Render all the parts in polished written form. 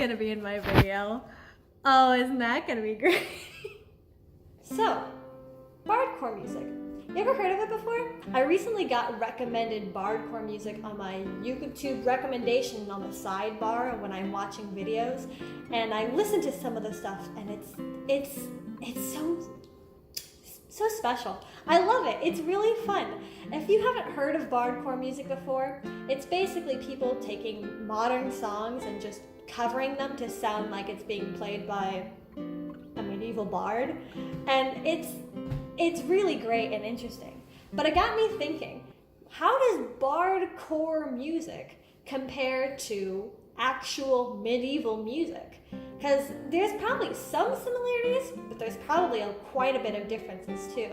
gonna be in my video. Oh, isn't that gonna be great? So, Bardcore music. You ever heard of it before? I recently got recommended Bardcore music on my YouTube recommendation on the sidebar when I'm watching videos, and I listened to some of the stuff, and it's so special. I love it. It's really fun. If you haven't heard of Bardcore music before, it's basically people taking modern songs and just covering them to sound like it's being played by a medieval bard, and it's really great and interesting. But it got me thinking, how does Bardcore music compare to actual medieval music? Because there's probably some similarities, but there's probably quite a bit of differences too.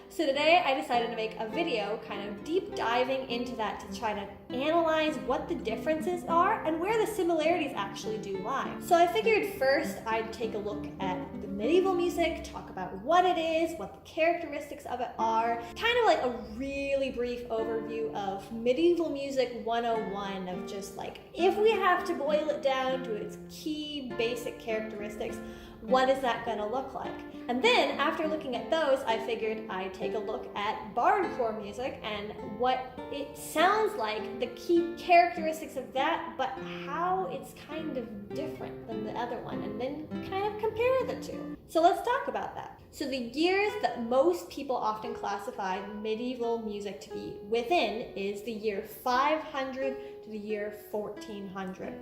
So today I decided to make a video kind of deep diving into that to try to analyze what the differences are and where the similarities actually do lie. So I figured first I'd take a look at the medieval music, talk about what it is, what the characteristics of it are, kind of like a really brief overview of medieval music 101 of just like, if we have to boil it down to its key basic characteristics, what is that going to look like? And then after looking at those, I figured I'd take a look at Bardcore music and what it sounds like, the key characteristics of that, but how it's kind of different than the other one, and then kind of compare the two. So let's talk about that. So the years that most people often classify medieval music to be within is the year 500 to the year 1400.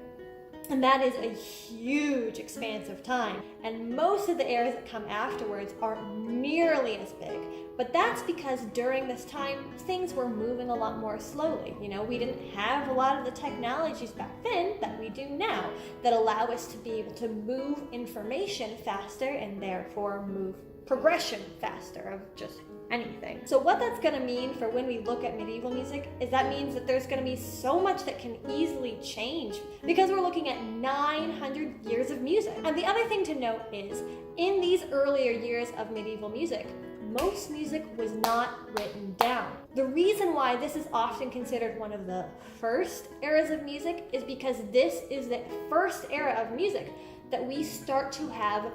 And that is a huge expanse of time. And most of the eras that come afterwards aren't nearly as big. But that's because during this time, things were moving a lot more slowly. You know, we didn't have a lot of the technologies back then that we do now that allow us to be able to move information faster and therefore move progression faster of just anything. So what that's going to mean for when we look at medieval music is that means that there's going to be so much that can easily change because we're looking at 900 years of music. And the other thing to note is in these earlier years of medieval music, most music was not written down. The reason why this is often considered one of the first eras of music is because this is the first era of music that we start to have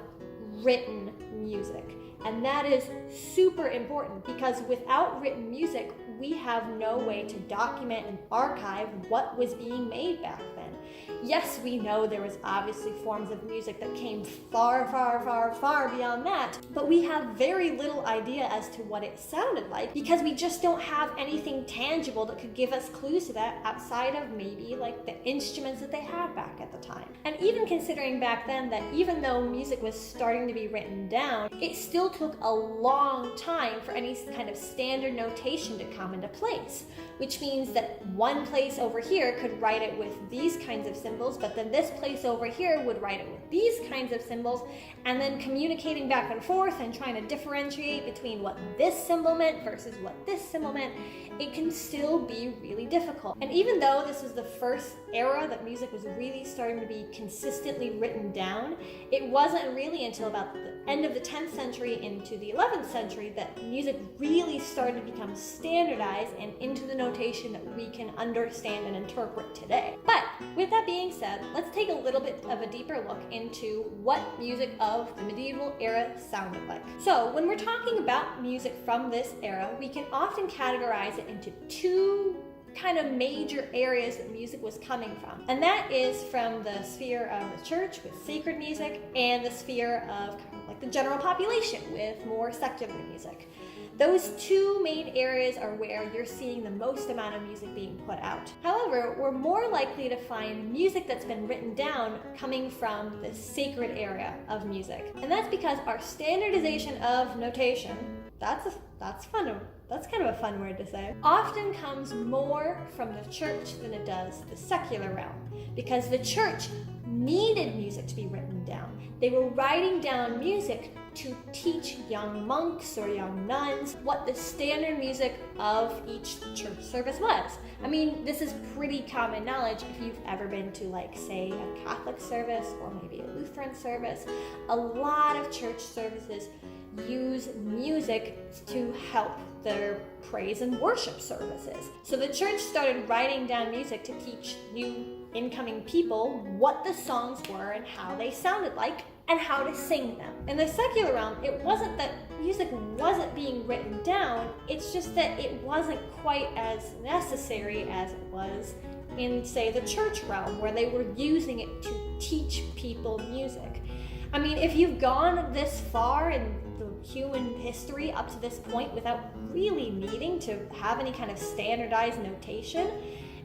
written music. And that is super important because without written music, we have no way to document and archive what was being made back then. Yes, we know there was obviously forms of music that came far, far, far, far beyond that, but we have very little idea as to what it sounded like because we just don't have anything tangible that could give us clues to that outside of maybe like the instruments that they had back at the time. And even considering back then that even though music was starting to be written down, it still took a long time for any kind of standard notation to come into place, which means that one place over here could write it with these kinds of symbols, but then this place over here would write it with these kinds of symbols, and then communicating back and forth and trying to differentiate between what this symbol meant versus what this symbol meant, it can still be really difficult. And even though this was the first era that music was really starting to be consistently written down, it wasn't really until about the end of the 10th century into the 11th century that music really started to become standardized and into the notation that we can understand and interpret today. But with that being said, let's take a little bit of a deeper look into what music of the medieval era sounded like. So when we're talking about music from this era, we can often categorize it into two kind of major areas that music was coming from. And that is from the sphere of the church with sacred music and the sphere of kind of like the general population with more secular music. Those two main areas are where you're seeing the most amount of music being put out. However, we're more likely to find music that's been written down coming from the sacred area of music. And that's because our standardization of notation, that's kind of a fun word to say, often comes more from the church than it does the secular realm, because the church needed music to be written down. They were writing down music to teach young monks or young nuns what the standard music of each church service was. I mean, this is pretty common knowledge if you've ever been to, like, say, a Catholic service or maybe a Lutheran service. A lot of church services use music to help their praise and worship services. So the church started writing down music to teach new incoming people what the songs were and how they sounded like and how to sing them. In the secular realm, it wasn't that music wasn't being written down, it's just that it wasn't quite as necessary as it was in, say, the church realm, where they were using it to teach people music. I mean, if you've gone this far in the human history up to this point without really needing to have any kind of standardized notation,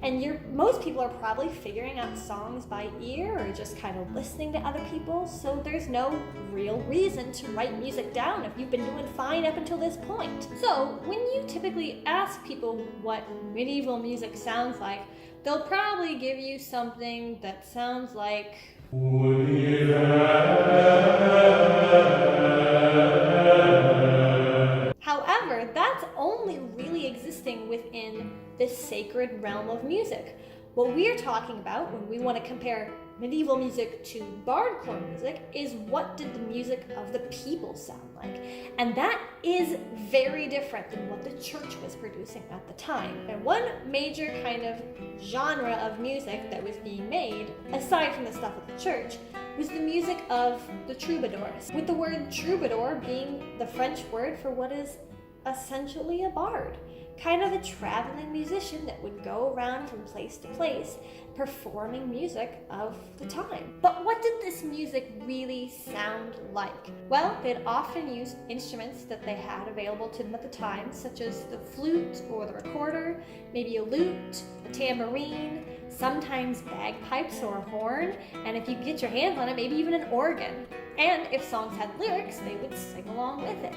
and most people are probably figuring out songs by ear or just kind of listening to other people, so there's no real reason to write music down if you've been doing fine up until this point. So when you typically ask people what medieval music sounds like, they'll probably give you something that sounds like... However, that's only really existing within this sacred realm of music. What we're talking about when we want to compare medieval music to Bardcore music is, what did the music of the people sound like? And that is very different than what the church was producing at the time. And one major kind of genre of music that was being made, aside from the stuff of the church, was the music of the troubadours, with the word troubadour being the French word for what is essentially a bard. Kind of a traveling musician that would go around from place to place performing music of the time. But what did this music really sound like? Well, they'd often use instruments that they had available to them at the time, such as the flute or the recorder, maybe a lute, a tambourine, sometimes bagpipes or a horn, and if you could get your hands on it, maybe even an organ. And if songs had lyrics, they would sing along with it.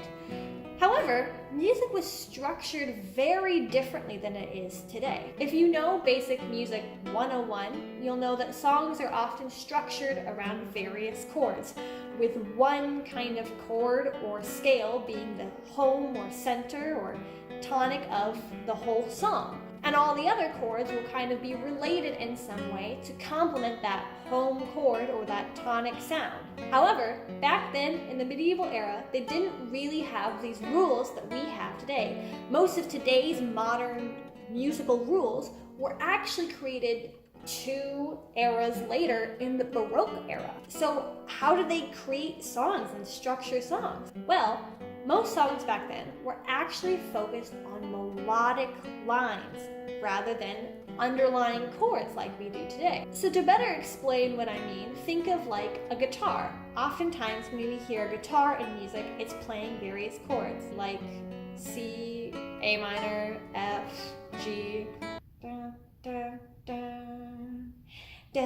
However, music was structured very differently than it is today. If you know Basic Music 101, you'll know that songs are often structured around various chords, with one kind of chord or scale being the home or center or tonic of the whole song. And all the other chords will kind of be related in some way to complement that home chord or that tonic sound. However, back then in the medieval era, they didn't really have these rules that we have today. Most of today's modern musical rules were actually created 2 eras later in the Baroque era. So how did they create songs and structure songs? Well, most songs back then were actually focused on melodic lines rather than underlying chords like we do today. So to better explain what I mean, think of like a guitar. Oftentimes when we hear a guitar in music, it's playing various chords like C, A minor, F, G, da, da, da. I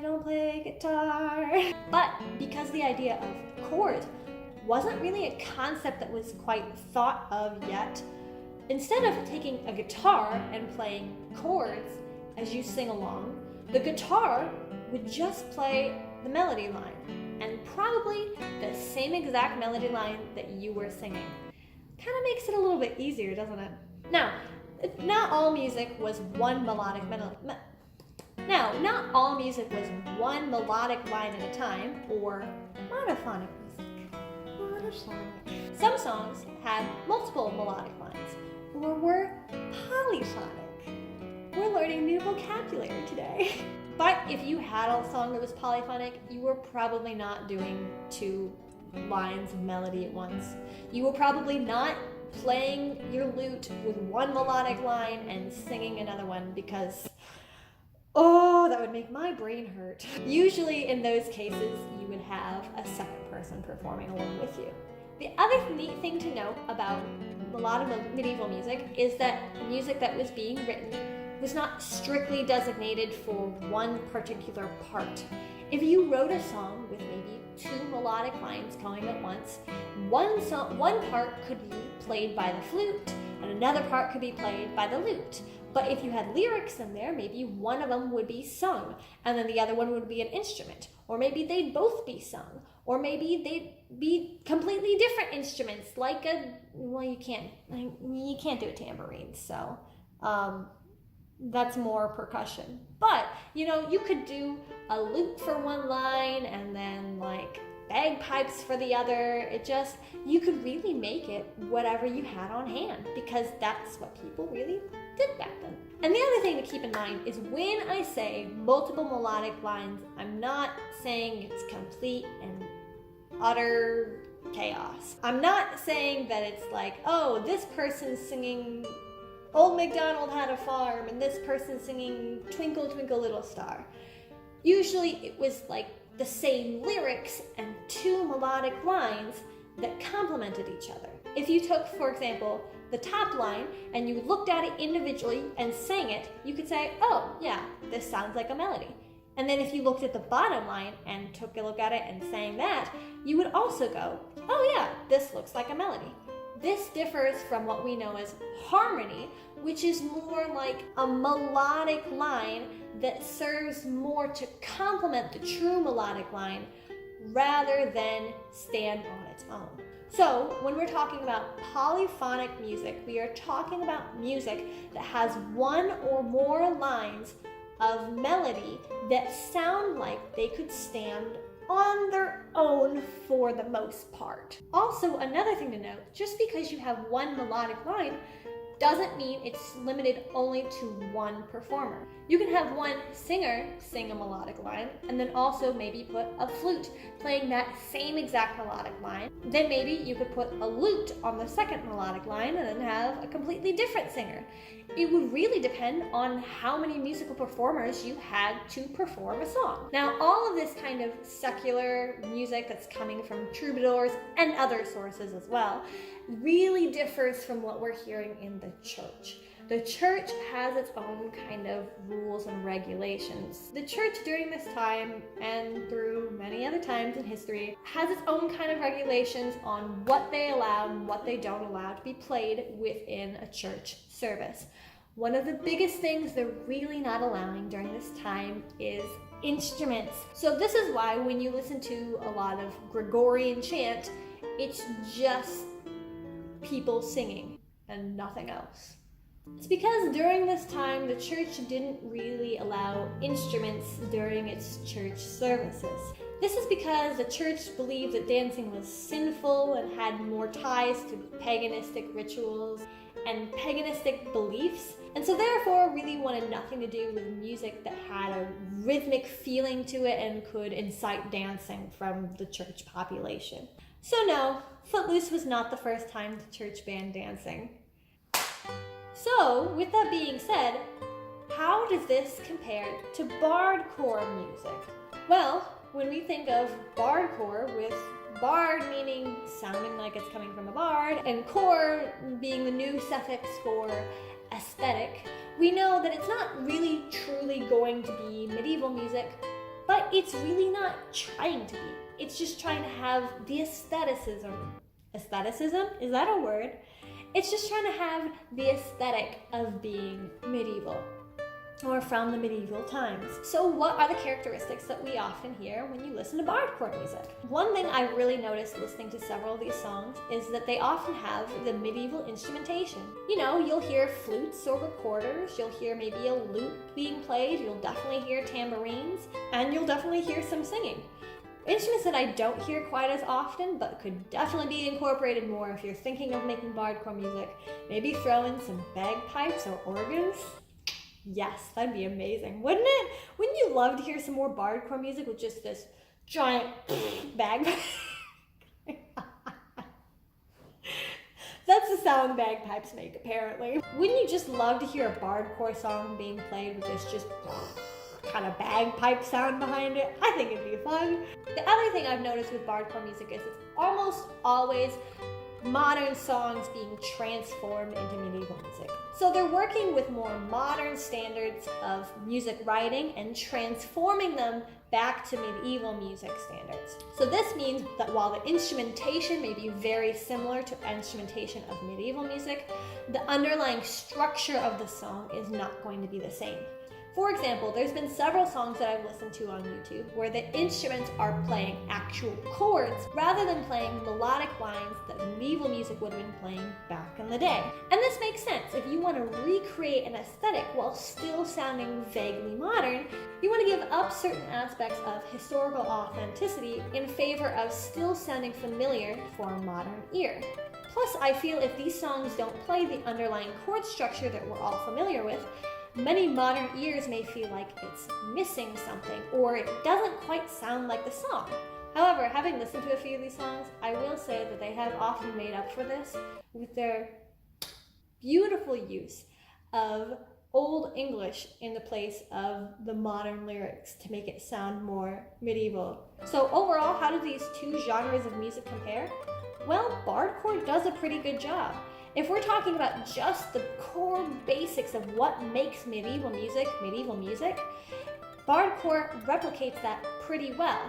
don't play guitar. But because the idea of chords wasn't really a concept that was quite thought of yet, instead of taking a guitar and playing chords as you sing along, the guitar would just play the melody line, and probably the same exact melody line that you were singing. Kind of makes it a little bit easier, doesn't it? Now, not all music was one melodic not all music was one melodic line at a time, or monophonic music. Monophonic. Some songs had multiple melodic lines, or were polyphonic. We're learning new vocabulary today. But if you had a song that was polyphonic, you were probably not doing 2 lines of melody at once. You were probably not playing your lute with one melodic line and singing another one, because that would make my brain hurt. Usually in those cases, you would have a second person performing along with you. The other neat thing to note about a lot of medieval music is that music that was being written was not strictly designated for one particular part. If you wrote a song with maybe 2 melodic lines going at once, one part could be played by the flute and another part could be played by the lute. But if you had lyrics in there, maybe one of them would be sung and then the other one would be an instrument, or maybe they'd both be sung, or maybe they'd be completely different instruments, like you can't do a tambourine, so that's more percussion. But you could do a lute for one line and then like bagpipes for the other. You could really make it whatever you had on hand, because that's what people really did back then. And the other thing to keep in mind is when I say multiple melodic lines, I'm not saying it's complete and utter chaos. I'm not saying that it's like, oh, this person's singing Old MacDonald Had a Farm and this person's singing Twinkle Twinkle Little Star. Usually it was like the same lyrics and two melodic lines that complemented each other. If you took, for example, the top line and you looked at it individually and sang it, you could say, oh yeah, this sounds like a melody. And then if you looked at the bottom line and took a look at it and sang that, you would also go, oh yeah, this looks like a melody. This differs from what we know as harmony, which is more like a melodic line that serves more to complement the true melodic line rather than stand on its own. So when we're talking about polyphonic music, we are talking about music that has one or more lines of melody that sound like they could stand on their own for the most part. Also, another thing to note, just because you have one melodic line doesn't mean it's limited only to one performer. You can have one singer sing a melodic line and then also maybe put a flute playing that same exact melodic line. Then maybe you could put a lute on the second melodic line and then have a completely different singer. It would really depend on how many musical performers you had to perform a song. Now, all of this kind of secular music that's coming from troubadours and other sources as well really differs from what we're hearing in the church. The church has its own kind of rules and regulations. The church during this time and through many other times in history has its own kind of regulations on what they allow and what they don't allow to be played within a church service. One of the biggest things they're really not allowing during this time is instruments. So this is why when you listen to a lot of Gregorian chant, it's just people singing and nothing else. It's because during this time, the church didn't really allow instruments during its church services. This is because the church believed that dancing was sinful and had more ties to paganistic rituals and paganistic beliefs, and so therefore really wanted nothing to do with music that had a rhythmic feeling to it and could incite dancing from the church population. So no, Footloose was not the first time the church banned dancing. So, with that being said, how does this compare to Bardcore music? Well, when we think of Bardcore, with bard meaning sounding like it's coming from a bard, and core being the new suffix for aesthetic, we know that it's not really truly going to be medieval music, but it's really not trying to be. It's just trying to have the aestheticism. Aestheticism? Is that a word? It's just trying to have the aesthetic of being medieval, or from the medieval times. So what are the characteristics that we often hear when you listen to Bardcore music? One thing I've really noticed listening to several of these songs is that they often have the medieval instrumentation. You know, you'll hear flutes or recorders, you'll hear maybe a lute being played, you'll definitely hear tambourines, and you'll definitely hear some singing. Instruments that I don't hear quite as often, but could definitely be incorporated more if you're thinking of making Bardcore music. Maybe throw in some bagpipes or organs. Yes, that'd be amazing, wouldn't it? Wouldn't you love to hear some more Bardcore music with just this giant bagpipe? That's the sound bagpipes make, apparently. Wouldn't you just love to hear a Bardcore song being played with this just kind of bagpipe sound behind it? I think it'd be fun. The other thing I've noticed with Bardcore music is it's almost always modern songs being transformed into medieval music. So they're working with more modern standards of music writing and transforming them back to medieval music standards. So this means that while the instrumentation may be very similar to instrumentation of medieval music, the underlying structure of the song is not going to be the same. For example, there's been several songs that I've listened to on YouTube where the instruments are playing actual chords rather than playing melodic lines that medieval music would have been playing back in the day. And this makes sense. If you want to recreate an aesthetic while still sounding vaguely modern, you want to give up certain aspects of historical authenticity in favor of still sounding familiar for a modern ear. Plus, I feel if these songs don't play the underlying chord structure that we're all familiar with, many modern ears may feel like it's missing something or it doesn't quite sound like the song. However, having listened to a few of these songs, I will say that they have often made up for this with their beautiful use of Old English in the place of the modern lyrics to make it sound more medieval. So overall, how do these two genres of music compare? Well, Bardcore does a pretty good job. If we're talking about just the core basics of what makes medieval music, Bardcore replicates that pretty well.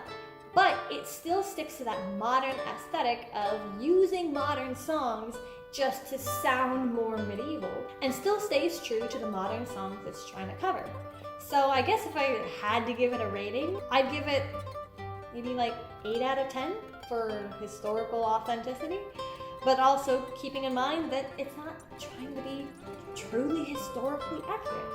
But it still sticks to that modern aesthetic of using modern songs just to sound more medieval, and still stays true to the modern songs it's trying to cover. So I guess if I had to give it a rating, I'd give it maybe like 8 out of 10 for historical authenticity, but also keeping in mind that it's not trying to be truly historically accurate.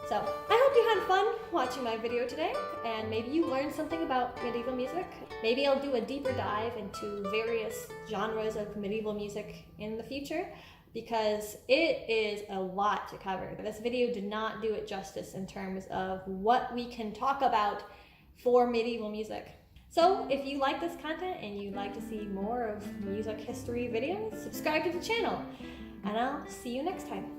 So I hope you had fun watching my video today, and maybe you learned something about medieval music. Maybe I'll do a deeper dive into various genres of medieval music in the future, because it is a lot to cover. This video did not do it justice in terms of what we can talk about for medieval music. So if you like this content and you'd like to see more of music history videos, subscribe to the channel, and I'll see you next time.